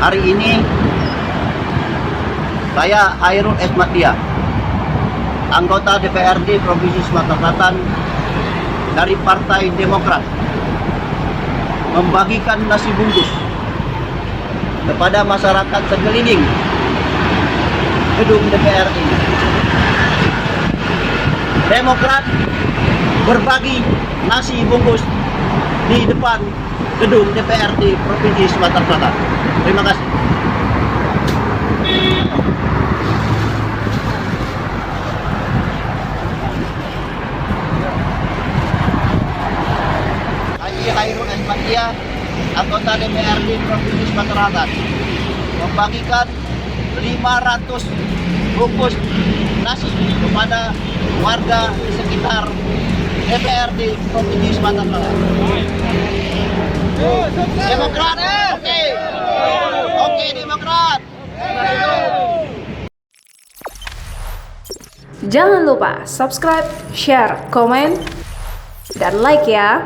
Hari ini saya Hairul Esmatia, anggota DPRD Provinsi Sumatera Selatan dari Partai Demokrat, membagikan nasi bungkus kepada masyarakat sekeliling gedung DPR ini. Demokrat berbagi nasi bungkus di depan gedung DPRD Provinsi Sumatera Selatan. Terima kasih. Haji Hairul Esmatia, anggota DPRD Provinsi Sumatera Selatan, membagikan 500 bungkus nasi kepada warga di sekitar DPRD Provinsi Sumatera Selatan. Demokrat, oke. Oke, Demokrat. Jangan lupa subscribe, share, komen, dan like ya.